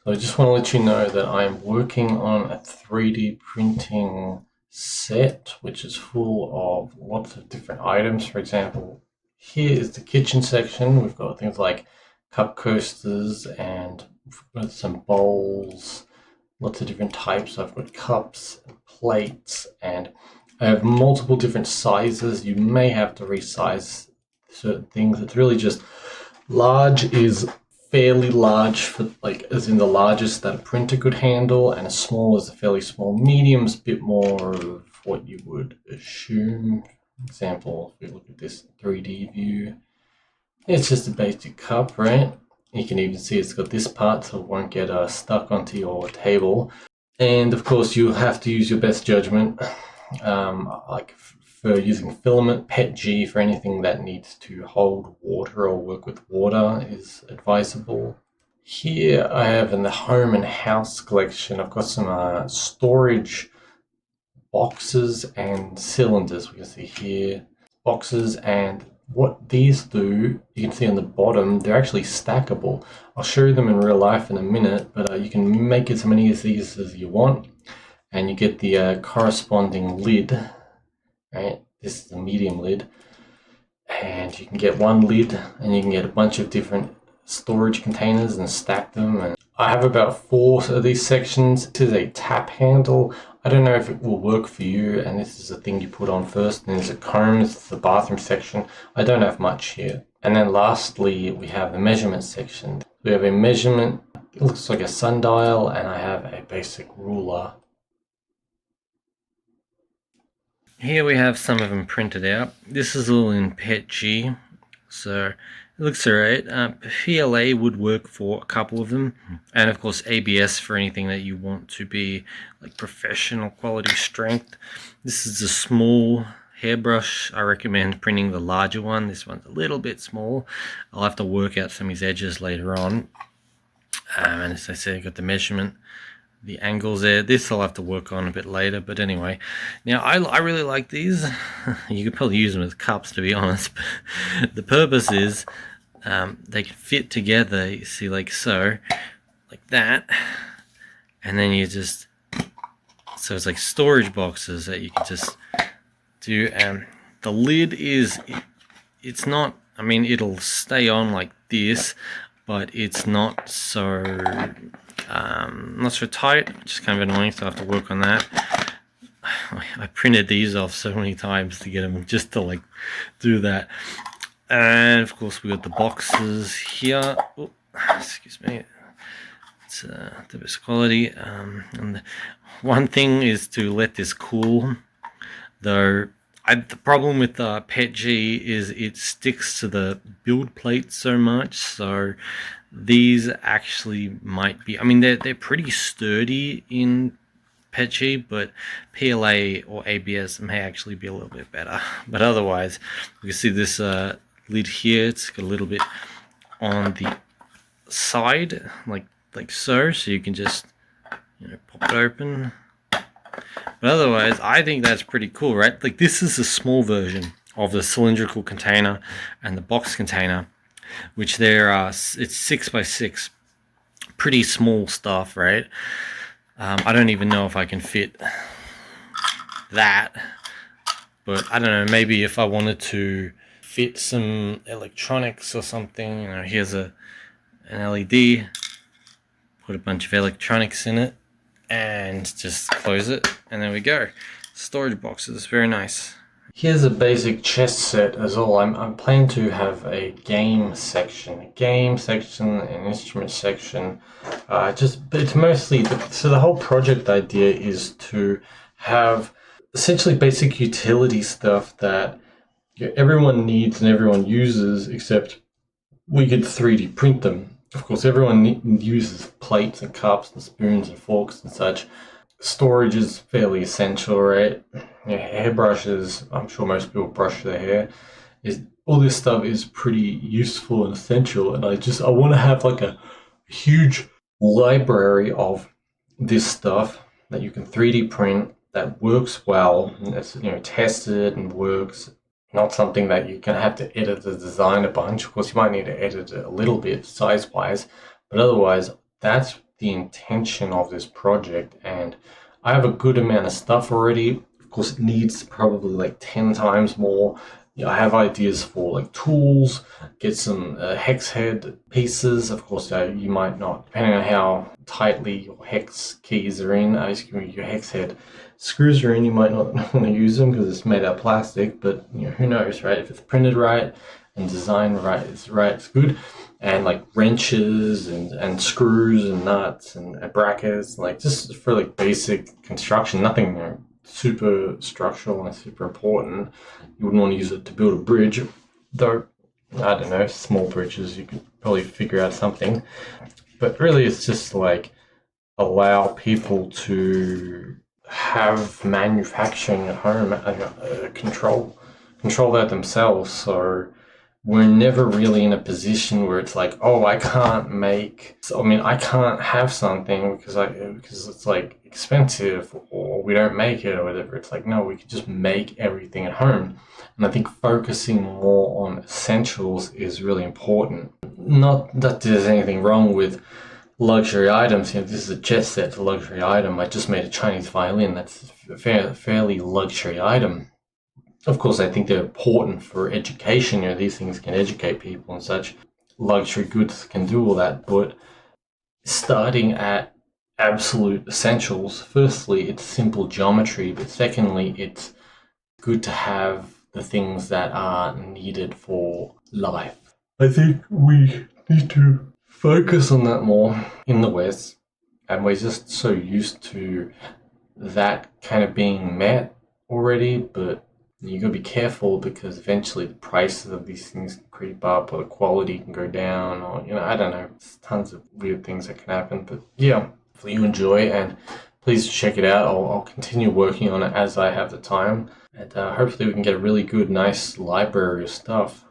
So I just want to let you know that I'm working on a 3D printing set, which is full of lots of different items. For example, here is the kitchen section. We've got things like cup coasters and some bowls, lots of different types. I've got cups and plates, and I have multiple different sizes. You may have to resize certain things. It's really just large is fairly large for like as in the largest that a printer could handle, and a small is a fairly small. Medium's a bit more of what you would assume. For example, if we look at this 3D view, it's just a basic cup, right? You can even see it's got this part so it won't get stuck onto your table. And of course, you have to use your best judgment, like for using filament. PETG for anything that needs to hold water or work with water is advisable. Here I have in the home and house collection, I've got some storage boxes and cylinders. We can see here boxes, and what these do, you can see on the bottom, they're actually stackable. I'll show you them in real life in a minute, but you can make as many of these as you want, and you get the corresponding lid, right? This is a medium lid, and you can get one lid and you can get a bunch of different storage containers and stack them. And I have about 4 of these sections. This is a tap handle. I don't know if it will work for you, and this is the thing you put on first. And there's a comb. This is the bathroom section. I don't have much here. And then lastly, we have the measurement section. We have a measurement, it looks like a sundial, and I have a basic ruler. Here we have some of them printed out. This is all in PETG, so it looks alright. PLA would work for a couple of them, and of course ABS for anything that you want to be like professional quality strength. This is a small hairbrush. I recommend printing the larger one. This one's a little bit small. I'll have to work out some of these edges later on. And as I said, I got the measurement, the angles there. This I'll have to work on a bit later, but anyway. Now I really like these. You could probably use them as cups, to be honest, but the purpose is they can fit together, you see, like so, like that, and then you just, so it's like storage boxes that you can just do. And the lid is, it's not, I mean, it'll stay on like this, but it's not so not so tight, which is kind of annoying, so I have to work on that. I printed these off so many times to get them just to like do that. And of course we got the boxes here. Oh, excuse me, it's the best quality. And one thing is to let this cool, though. The problem with PETG is it sticks to the build plate so much, so these actually might be, I mean, they're pretty sturdy in PETG, but PLA or ABS may actually be a little bit better. But otherwise, you can see this lid here, it's got a little bit on the side, like so you can just, you know, pop it open. But otherwise, I think that's pretty cool, right? Like, this is a small version of the cylindrical container and the box container, which there are, it's 6 by 6, pretty small stuff, right? I don't even know if I can fit that, but I don't know, maybe if I wanted to fit some electronics or something, you know, here's an LED, put a bunch of electronics in it, and just close it, and there we go. Storage boxes, very nice. Here's a basic chest set as well. I'm planning to have a game section, an instrument section. But it's mostly, so the whole project idea is to have essentially basic utility stuff that everyone needs and everyone uses, except we could 3D print them. Of course, everyone uses plates and cups and spoons and forks and such. Storage is fairly essential, right? Hairbrushes, I'm sure most people brush their hair. All this stuff is pretty useful and essential, and I want to have like a huge library of this stuff that you can 3D print that works well, and that's, you know, tested and works. Not something that you're going to have to edit the design a bunch. Of course, you might need to edit it a little bit size-wise, but otherwise, that's the intention of this project, and I have a good amount of stuff already. Of course, it needs probably like 10 times more. I have ideas for like tools, get some hex head pieces. Of course, you might not, depending on how tightly your hex keys are in, your hex head screws are in, you might not want to use them because it's made out of plastic, but who knows, right? If it's printed right and designed right, it's good. And like wrenches and screws and nuts and brackets, like just for like basic construction, nothing super structural and super important. You wouldn't want to use it to build a bridge, though. I don't know, small bridges, you could probably figure out something. But really, it's just like allow people to have manufacturing at home, control that themselves. So we're never really in a position where it's like, oh, I can't have something because it's like expensive or we don't make it or whatever. It's like, no, we could just make everything at home. And I think focusing more on essentials is really important. Not that there's anything wrong with luxury items. This is a jet set luxury item. I just made a Chinese violin. That's a fairly luxury item. Of course, I think they're important for education. These things can educate people and such. Luxury goods can do all that, but starting at absolute essentials, firstly, it's simple geometry, but secondly, it's good to have the things that are needed for life. I think we need to focus on that more in the West, and we're just so used to that kind of being met already, but you gotta be careful because eventually the prices of these things can creep up or the quality can go down, or I don't know. There's tons of weird things that can happen. But yeah, hopefully you enjoy and please check it out. I'll continue working on it as I have the time, and hopefully we can get a really good, nice library of stuff.